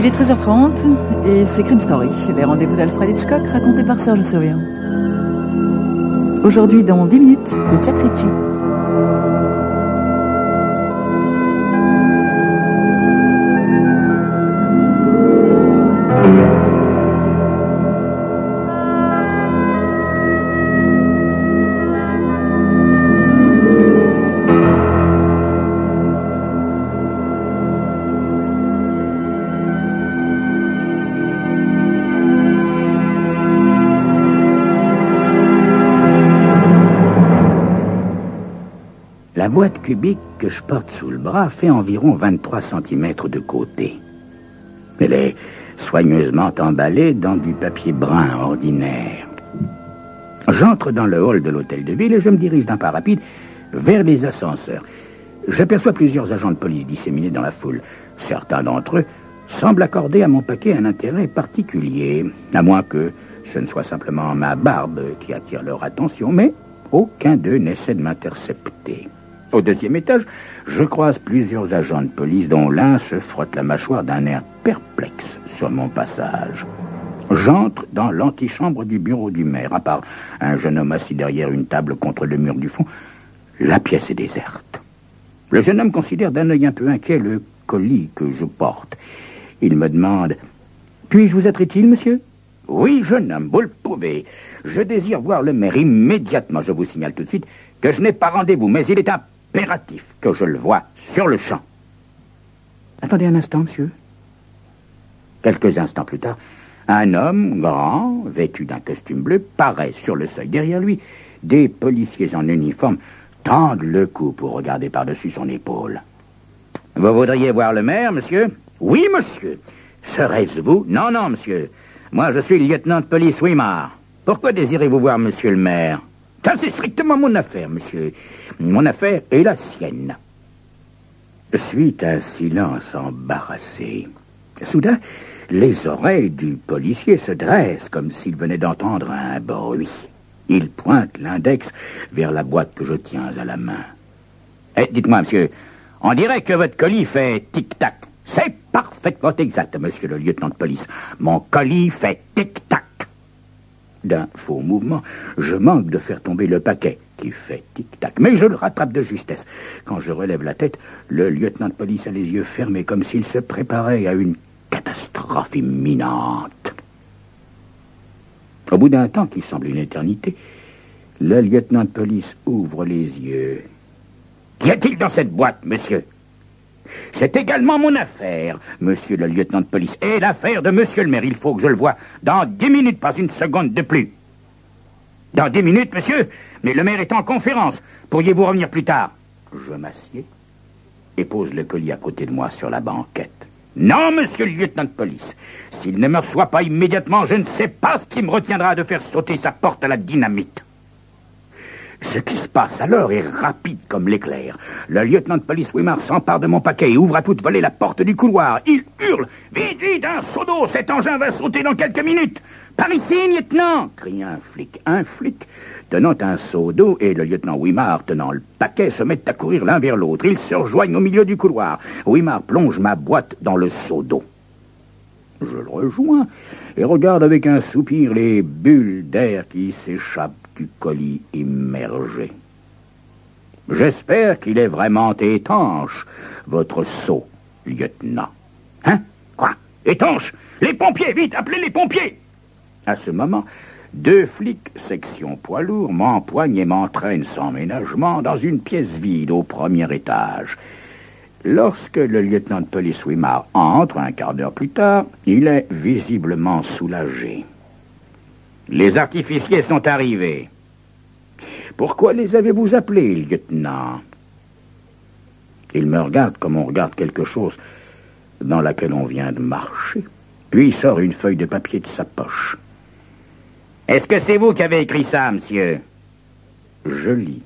Il est 13h30 et c'est Crime Story, les rendez-vous d'Alfred Hitchcock racontés par Serge Survient. Aujourd'hui dans 10 minutes de Jack Ritchie. La boîte cubique que je porte sous le bras fait environ 23 cm de côté. Elle est soigneusement emballée dans du papier brun ordinaire. J'entre dans le hall de l'hôtel de ville et je me dirige d'un pas rapide vers les ascenseurs. J'aperçois plusieurs agents de police disséminés dans la foule. Certains d'entre eux semblent accorder à mon paquet un intérêt particulier, à moins que ce ne soit simplement ma barbe qui attire leur attention, mais aucun d'eux n'essaie de m'intercepter. Au deuxième étage, je croise plusieurs agents de police dont l'un se frotte la mâchoire d'un air perplexe sur mon passage. J'entre dans l'antichambre du bureau du maire. À part un jeune homme assis derrière une table contre le mur du fond, la pièce est déserte. Le jeune homme considère d'un œil un peu inquiet le colis que je porte. Il me demande « Puis-je vous être utile, monsieur ?»« Oui, jeune homme, vous le pouvez. Je désire voir le maire immédiatement. Je vous signale tout de suite que je n'ai pas rendez-vous, mais il est impératif que je le voie sur le champ. » Attendez un instant, monsieur. Quelques instants plus tard, un homme grand, vêtu d'un costume bleu, paraît sur le seuil. Derrière lui, des policiers en uniforme tendent le cou pour regarder par-dessus son épaule. « Vous voudriez voir le maire, monsieur ?»« Oui, monsieur. Serait-ce vous ?»« Non, non, monsieur. Moi, je suis le lieutenant de police Wimard. Pourquoi désirez-vous voir monsieur le maire ?»« Ça, c'est strictement mon affaire, monsieur. Mon affaire est la sienne. » Suit un silence embarrassé. Soudain, les oreilles du policier se dressent comme s'il venait d'entendre un bruit. Il pointe l'index vers la boîte que je tiens à la main. « Dites-moi, monsieur, on dirait que votre colis fait tic-tac. » « C'est parfaitement exact, monsieur le lieutenant de police. Mon colis fait tic-tac. » D'un faux mouvement, je manque de faire tomber le paquet qui fait tic-tac. Mais je le rattrape de justesse. Quand je relève la tête, le lieutenant de police a les yeux fermés comme s'il se préparait à une catastrophe imminente. Au bout d'un temps qui semble une éternité, le lieutenant de police ouvre les yeux. « Qu'y a-t-il dans cette boîte, monsieur ? » « C'est également mon affaire, monsieur le lieutenant de police, et l'affaire de monsieur le maire. Il faut que je le voie dans 10 minutes, pas une seconde de plus. »« Dans 10 minutes, monsieur? Mais le maire est en conférence. Pourriez-vous revenir plus tard? » Je m'assieds et pose le colis à côté de moi sur la banquette. « Non, monsieur le lieutenant de police. S'il ne me reçoit pas immédiatement, je ne sais pas ce qui me retiendra de faire sauter sa porte à la dynamite. » Ce qui se passe alors est rapide comme l'éclair. Le lieutenant de police Wimard s'empare de mon paquet et ouvre à toute volée la porte du couloir. Il hurle « Vite, vite, un seau d'eau, cet engin va sauter dans quelques minutes !»« Par ici, lieutenant !» crie un flic. Un flic tenant un seau d'eau et le lieutenant Wimard tenant le paquet se mettent à courir l'un vers l'autre. Ils se rejoignent au milieu du couloir. Wimard plonge ma boîte dans le seau d'eau. Je le rejoins et regarde avec un soupir les bulles d'air qui s'échappent du colis immergé. « J'espère qu'il est vraiment étanche, votre seau, lieutenant. »« Hein? Quoi? Étanche? Les pompiers, vite, appelez les pompiers !» À ce moment, 2 flics, section poids lourd, m'empoignent et m'entraînent sans ménagement dans une pièce vide au premier étage. Lorsque le lieutenant de police Wimard entre, un quart d'heure plus tard, il est visiblement soulagé. « Les artificiers sont arrivés. »« Pourquoi les avez-vous appelés, lieutenant ?» Il me regarde comme on regarde quelque chose dans laquelle on vient de marcher. Puis il sort une feuille de papier de sa poche. « Est-ce que c'est vous qui avez écrit ça, monsieur ?» Je lis.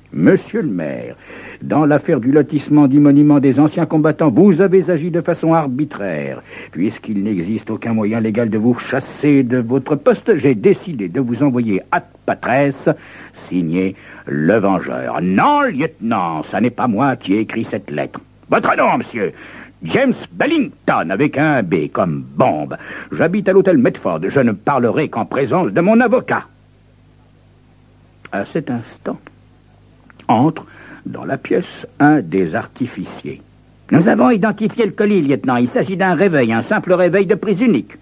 « Monsieur le maire, dans l'affaire du lotissement du monument des anciens combattants, vous avez agi de façon arbitraire. Puisqu'il n'existe aucun moyen légal de vous chasser de votre poste, j'ai décidé de vous envoyer ad patresse, signé Le Vengeur. » « Non, lieutenant, ça n'est pas moi qui ai écrit cette lettre. »« Votre nom, monsieur ?»« James Bellington, avec un B comme bombe. J'habite à l'hôtel Medford. Je ne parlerai qu'en présence de mon avocat. À cet instant, entre dans la pièce un des artificiers. Nous avons identifié le colis, lieutenant. Il s'agit d'un réveil, un simple réveil de prise unique.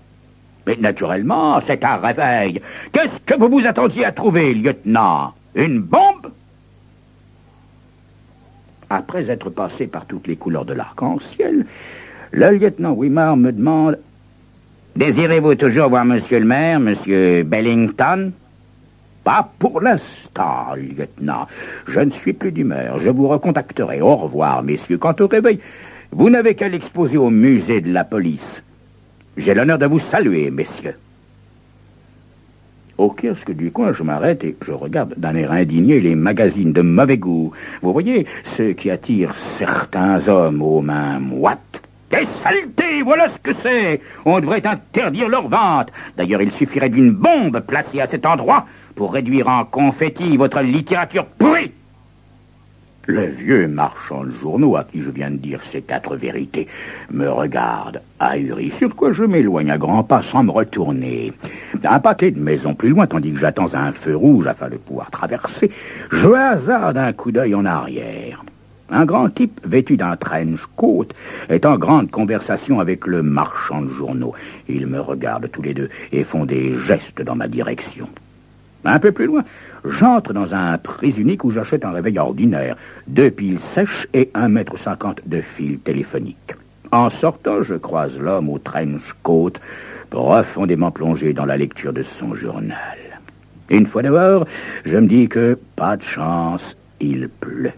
Mais naturellement, c'est un réveil. Qu'est-ce que vous vous attendiez à trouver, lieutenant? Une bombe? Après être passé par toutes les couleurs de l'arc-en-ciel, le lieutenant Wimard me demande « Désirez-vous toujours voir monsieur le maire, monsieur Bellington ?»« Pas pour l'instant, lieutenant. Je ne suis plus d'humeur. Je vous recontacterai. Au revoir, messieurs. Quant au réveil, vous n'avez qu'à l'exposer au musée de la police. J'ai l'honneur de vous saluer, messieurs. » Au kiosque du coin, je m'arrête et je regarde d'un air indigné les magazines de mauvais goût. Vous voyez, ceux qui attirent certains hommes aux mains moites. Des saletés, voilà ce que c'est. On devrait interdire leur vente. D'ailleurs, il suffirait d'une bombe placée à cet endroit pour réduire en confetti votre littérature pourrie. Le vieux marchand de journaux à qui je viens de dire ces 4 vérités me regarde ahuri, sur quoi je m'éloigne à grands pas sans me retourner. Un pâté de maison plus loin, tandis que j'attends un feu rouge afin de pouvoir traverser, je hasarde un coup d'œil en arrière. Un grand type vêtu d'un trench coat est en grande conversation avec le marchand de journaux. Ils me regardent tous les deux et font des gestes dans ma direction. Un peu plus loin, j'entre dans un prise unique où j'achète un réveil ordinaire, 2 piles sèches et 1,50 m de fil téléphonique. En sortant, je croise l'homme au trench coat, profondément plongé dans la lecture de son journal. Une fois dehors, je me dis que, pas de chance, il pleut.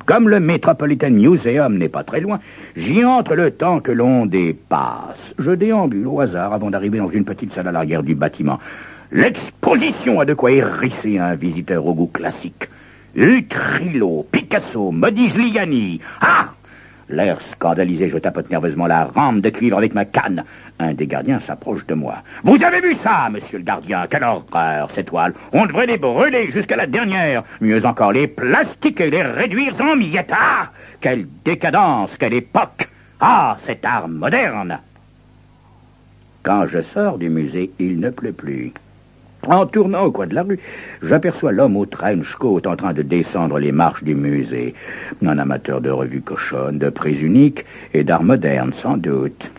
Comme le Metropolitan Museum n'est pas très loin, j'y entre le temps que l'on dépasse. Je déambule au hasard avant d'arriver dans une petite salle à l'arrière du bâtiment. L'exposition a de quoi hérisser un visiteur au goût classique. Utrillo, Picasso, Modigliani. Ah! L'air scandalisé, je tapote nerveusement la rampe de cuivre avec ma canne. Un des gardiens s'approche de moi. « Vous avez vu ça, monsieur le gardien? Quelle horreur, ces toiles! On devrait les brûler jusqu'à la dernière. Mieux encore, les plastiquer, les réduire en miettes. Ah! Quelle décadence, quelle époque! Ah, cet art moderne !» Quand je sors du musée, il ne pleut plus. En tournant au coin de la rue, j'aperçois l'homme au trench coat en train de descendre les marches du musée. Un amateur de revues cochonnes, de prises uniques et d'art moderne, sans doute.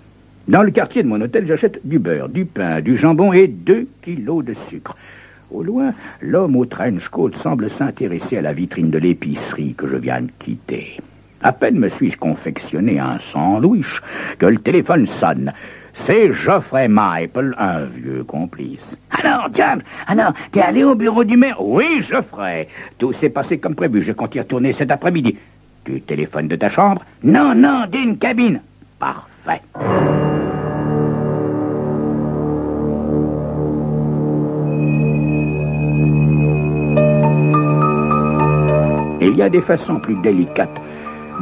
Dans le quartier de mon hôtel, j'achète du beurre, du pain, du jambon et 2 kilos de sucre. Au loin, l'homme au trench coat semble s'intéresser à la vitrine de l'épicerie que je viens de quitter. À peine me suis-je confectionné un sandwich que le téléphone sonne. C'est Geoffrey Maple, un vieux complice. « Alors, James, t'es allé au bureau du maire? »« Oui, Geoffrey. Tout s'est passé comme prévu. Je compte y retourner cet après-midi. »« Tu téléphones de ta chambre? »« Non, d'une cabine. »« Parfait. » Il y a des façons plus délicates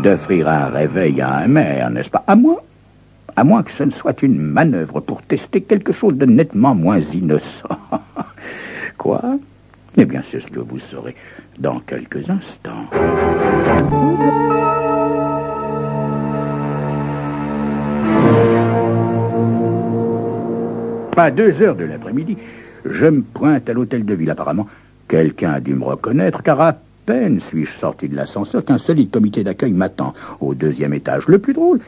d'offrir un réveil à un maire, n'est-ce pas? À moins que ce ne soit une manœuvre pour tester quelque chose de nettement moins innocent. Quoi? Eh bien, c'est ce que vous saurez dans quelques instants. À 2h de l'après-midi, je me pointe à l'hôtel de ville. Apparemment, quelqu'un a dû me reconnaître, car à peine suis-je sorti de l'ascenseur qu'un solide comité d'accueil m'attend au 2e étage. Le plus drôle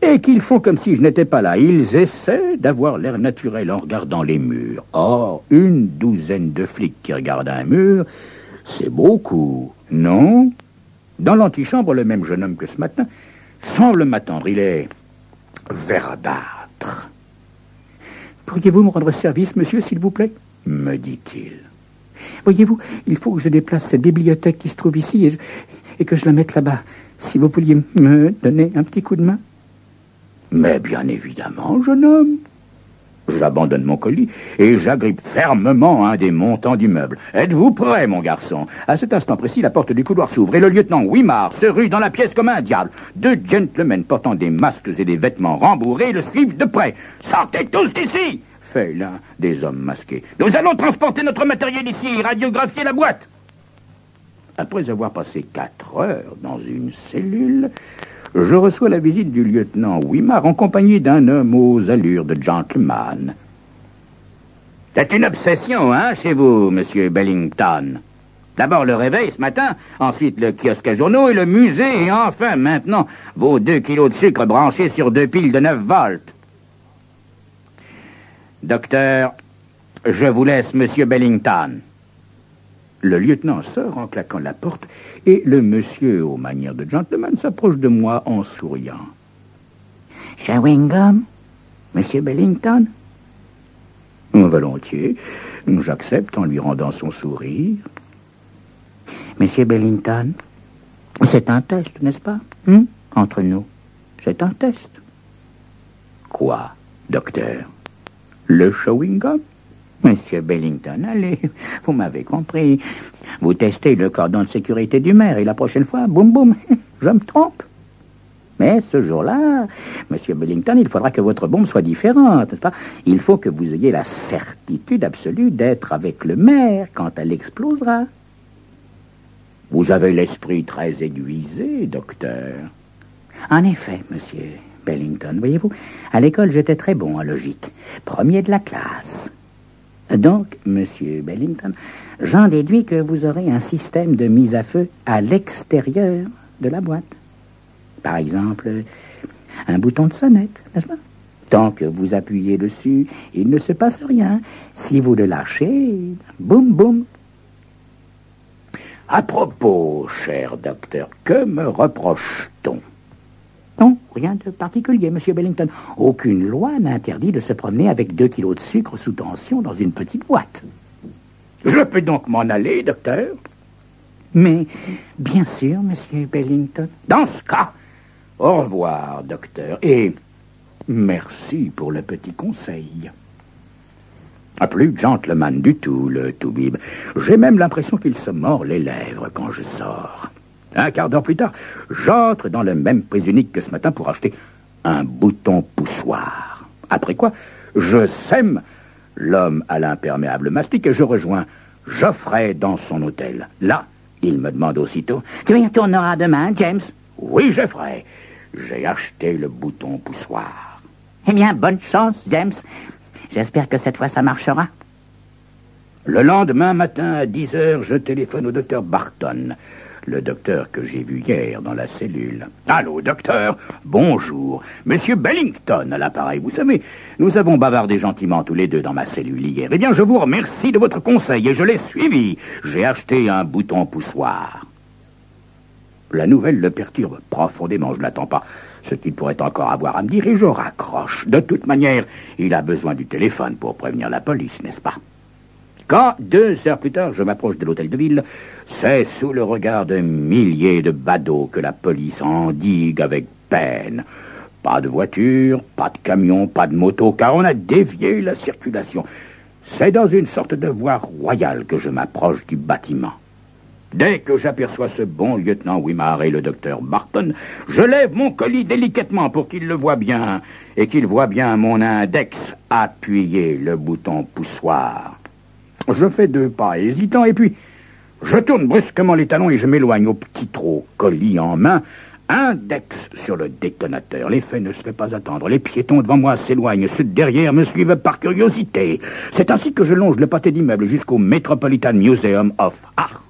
est qu'ils font comme si je n'étais pas là. Ils essaient d'avoir l'air naturel en regardant les murs. Or, 12 de flics qui regardent un mur, c'est beaucoup, non? Dans l'antichambre, le même jeune homme que ce matin semble m'attendre. Il est verdâtre. « Pourriez-vous me rendre service, monsieur, s'il vous plaît ?» me dit-il. « Voyez-vous, il faut que je déplace cette bibliothèque qui se trouve ici et que je la mette là-bas. Si vous pouviez me donner un petit coup de main. » Mais bien évidemment, jeune homme. J'abandonne mon colis et j'agrippe fermement un des montants du meuble. Êtes-vous prêt, mon garçon? À cet instant précis, la porte du couloir s'ouvre et le lieutenant Wimard se rue dans la pièce comme un diable. 2 gentlemen portant des masques et des vêtements rembourrés le suivent de près. « Sortez tous d'ici !» fait l'un des hommes masqués. « Nous allons transporter notre matériel ici et radiographier la boîte. » Après avoir passé 4 heures dans une cellule, je reçois la visite du lieutenant Wimard en compagnie d'un homme aux allures de gentleman. C'est une obsession, hein, chez vous, monsieur Bellington. D'abord le réveil ce matin, ensuite le kiosque à journaux et le musée, et enfin, maintenant, vos 2 kilos de sucre branchés sur 2 piles de 9 volts. Docteur, je vous laisse, monsieur Bellington. Le lieutenant sort en claquant la porte, et le monsieur, aux manières de gentleman, s'approche de moi en souriant. « Chewing gum, monsieur Bellington ?» Volontiers, j'accepte en lui rendant son sourire. « Monsieur Bellington, c'est un test, n'est-ce pas? Entre nous, c'est un test. »« Quoi, docteur? Le chewing gum? Monsieur Bellington, allez, vous m'avez compris. Vous testez le cordon de sécurité du maire et la prochaine fois, boum boum, je me trompe. Mais ce jour-là, monsieur Bellington, il faudra que votre bombe soit différente, n'est-ce pas? Il faut que vous ayez la certitude absolue d'être avec le maire quand elle explosera. Vous avez l'esprit très aiguisé, docteur. En effet, monsieur Bellington, voyez-vous, à l'école, j'étais très bon en logique. Premier de la classe. Donc, monsieur Bellington, j'en déduis que vous aurez un système de mise à feu à l'extérieur de la boîte. Par exemple, un bouton de sonnette, n'est-ce pas? Tant que vous appuyez dessus, il ne se passe rien. Si vous le lâchez, boum, boum. À propos, cher docteur, que me reproche-t-on? Non, rien de particulier, monsieur Bellington. Aucune loi n'interdit de se promener avec 2 kilos de sucre sous tension dans une petite boîte. Je peux donc m'en aller, docteur? Mais, bien sûr, monsieur Bellington. Dans ce cas, au revoir, docteur, et merci pour le petit conseil. Plus gentleman du tout, le toubib. J'ai même l'impression qu'il se mord les lèvres quand je sors. Un quart d'heure plus tard, j'entre dans le même prix unique que ce matin pour acheter un bouton poussoir. Après quoi, je sème l'homme à l'imperméable mastic et je rejoins Geoffrey dans son hôtel. Là, il me demande aussitôt « Tu y retourneras demain, James ?»« Oui, Geoffrey, j'ai acheté le bouton poussoir. »« Eh bien, bonne chance, James. J'espère que cette fois ça marchera. » Le lendemain matin à 10 heures, je téléphone au docteur Barton. Le docteur que j'ai vu hier dans la cellule. « Allô, docteur, bonjour. Monsieur Bellington à l'appareil. Vous savez, nous avons bavardé gentiment tous les deux dans ma cellule hier. Eh bien, je vous remercie de votre conseil et je l'ai suivi. J'ai acheté un bouton poussoir. » La nouvelle le perturbe profondément, je ne l'attends pas. Ce qu'il pourrait encore avoir à me dire et je raccroche. De toute manière, il a besoin du téléphone pour prévenir la police, n'est-ce pas? Quand, 2 heures plus tard, je m'approche de l'hôtel de ville, c'est sous le regard de milliers de badauds que la police endigue avec peine. Pas de voiture, pas de camion, pas de moto, car on a dévié la circulation. C'est dans une sorte de voie royale que je m'approche du bâtiment. Dès que j'aperçois ce bon lieutenant Wimard et le docteur Barton, je lève mon colis délicatement pour qu'il le voie bien, et qu'il voie bien mon index appuyer le bouton poussoir. Je fais 2 pas hésitants, et puis je tourne brusquement les talons et je m'éloigne au petit trot, colis en main, index sur le détonateur. L'effet ne se fait pas attendre. Les piétons devant moi s'éloignent, ceux de derrière me suivent par curiosité. C'est ainsi que je longe le pâté d'immeuble jusqu'au Metropolitan Museum of Art.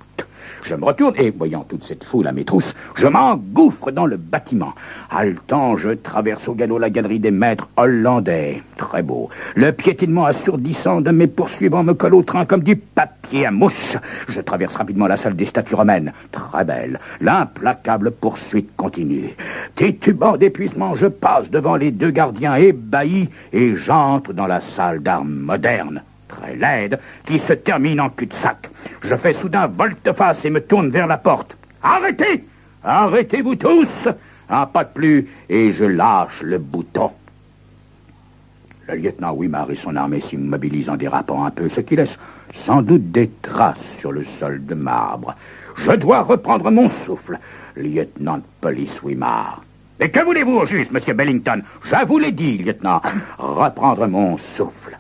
Je me retourne et, voyant toute cette foule à mes trousses, je m'engouffre dans le bâtiment. Haletant, je traverse au galop la galerie des maîtres hollandais. Très beau. Le piétinement assourdissant de mes poursuivants me colle au train comme du papier à mouche. Je traverse rapidement la salle des statues romaines. Très belle. L'implacable poursuite continue. Titubant d'épuisement, je passe devant les 2 gardiens ébahis et j'entre dans la salle d'art moderne. Très laide, qui se termine en cul-de-sac. Je fais soudain volte-face et me tourne vers la porte. « Arrêtez! Arrêtez-vous tous! Un pas de plus, et je lâche le bouton. » Le lieutenant Wimard et son armée s'immobilisent en dérapant un peu, ce qui laisse sans doute des traces sur le sol de marbre. Je dois reprendre mon souffle. Lieutenant de police Wimard. « Et que voulez-vous au juste, monsieur Bellington? Je vous l'ai dit, lieutenant. Reprendre mon souffle. »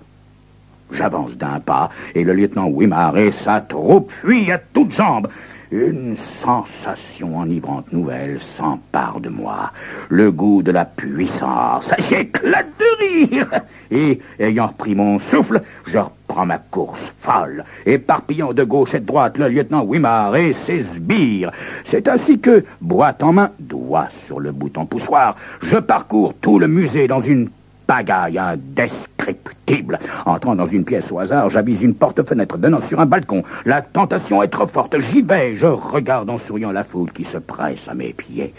J'avance d'un pas, et le lieutenant Wimard et sa troupe fuient à toutes jambes. Une sensation enivrante nouvelle s'empare de moi. Le goût de la puissance. J'éclate de rire. Et, ayant repris mon souffle, je reprends ma course folle, éparpillant de gauche et de droite le lieutenant Wimard et ses sbires. C'est ainsi que, boîte en main, doigt sur le bouton poussoir, je parcours tout le musée dans une pagaille indescriptible. Entrant dans une pièce au hasard, j'avise une porte-fenêtre donnant sur un balcon. La tentation est trop forte. J'y vais. Je regarde en souriant la foule qui se presse à mes pieds.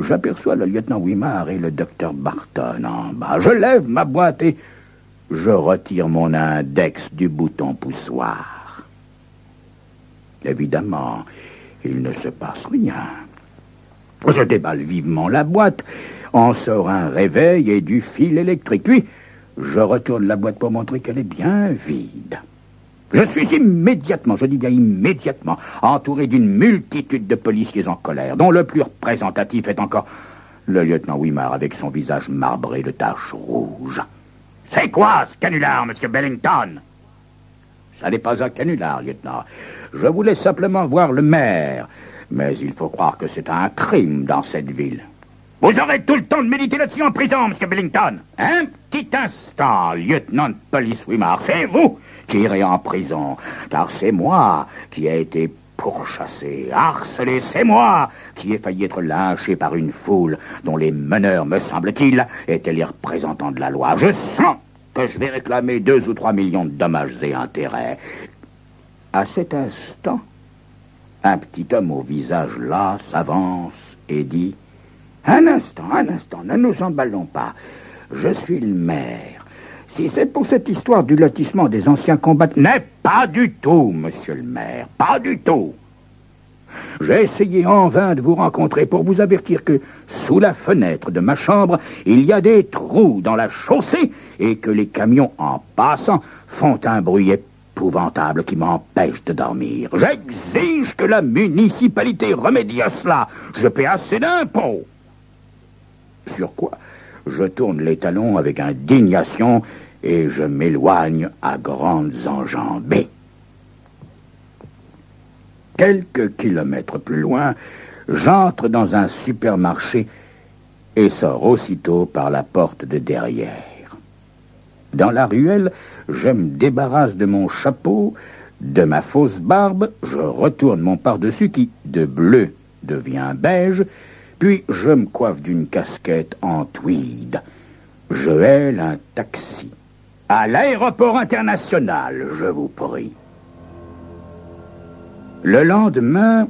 J'aperçois le lieutenant Wimard et le docteur Barton en bas. Je lève ma boîte et je retire mon index du bouton poussoir. Évidemment, il ne se passe rien. Je déballe vivement la boîte. En sort un réveil et du fil électrique. Puis, je retourne la boîte pour montrer qu'elle est bien vide. Je suis immédiatement, je dis bien immédiatement, entouré d'une multitude de policiers en colère, dont le plus représentatif est encore le lieutenant Wimard avec son visage marbré de taches rouges. « C'est quoi ce canular, monsieur Bellington ?»« Ça n'est pas un canular, lieutenant. Je voulais simplement voir le maire. Mais il faut croire que c'est un crime dans cette ville. » Vous aurez tout le temps de méditer là-dessus en prison, monsieur Bellington. Un petit instant, lieutenant de police Wimard. C'est vous qui irez en prison, car c'est moi qui ai été pourchassé, harcelé. C'est moi qui ai failli être lynché par une foule dont les meneurs, me semble-t-il, étaient les représentants de la loi. Je sens que je vais réclamer 2 ou 3 millions de dommages et intérêts. À cet instant, un petit homme au visage las s'avance et dit... Un instant, ne nous emballons pas. Je suis le maire. Si c'est pour cette histoire du lotissement des anciens combattants... N'est pas du tout, monsieur le maire, pas du tout. J'ai essayé en vain de vous rencontrer pour vous avertir que, sous la fenêtre de ma chambre, il y a des trous dans la chaussée et que les camions, en passant, font un bruit épouvantable qui m'empêche de dormir. J'exige que la municipalité remédie à cela. Je paie assez d'impôts. Sur quoi, je tourne les talons avec indignation et je m'éloigne à grandes enjambées. Quelques kilomètres plus loin, j'entre dans un supermarché et sors aussitôt par la porte de derrière. Dans la ruelle, je me débarrasse de mon chapeau, de ma fausse barbe, je retourne mon pardessus qui, de bleu, devient beige, puis je me coiffe d'une casquette en tweed. Je haile un taxi. À l'aéroport international, je vous prie. Le lendemain,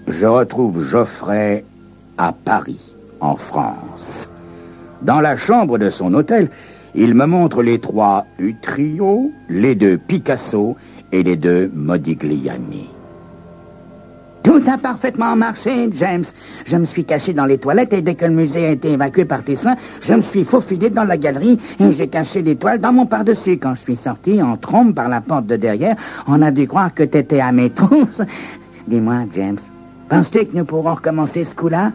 je retrouve Geoffrey à Paris, en France. Dans la chambre de son hôtel, il me montre les 3 Utrio, les 2 Picasso et les 2 Modigliani. Tout a parfaitement marché, James. Je me suis caché dans les toilettes et dès que le musée a été évacué par tes soins, je me suis faufilé dans la galerie et j'ai caché les toiles dans mon pardessus. Quand je suis sorti en trombe par la porte de derrière, on a dû croire que t'étais à mes trousses. Dis-moi, James, penses-tu que nous pourrons recommencer ce coup-là?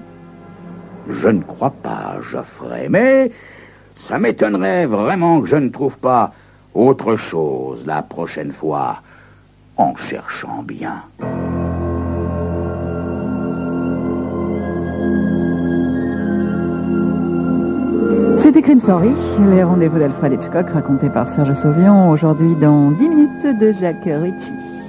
Je ne crois pas, Geoffrey, mais ça m'étonnerait vraiment que je ne trouve pas autre chose la prochaine fois, en cherchant bien. C'était Crime Story, les rendez-vous d'Alfred Hitchcock racontés par Serge Sauvion, aujourd'hui dans 10 minutes de Jacques Ritchie.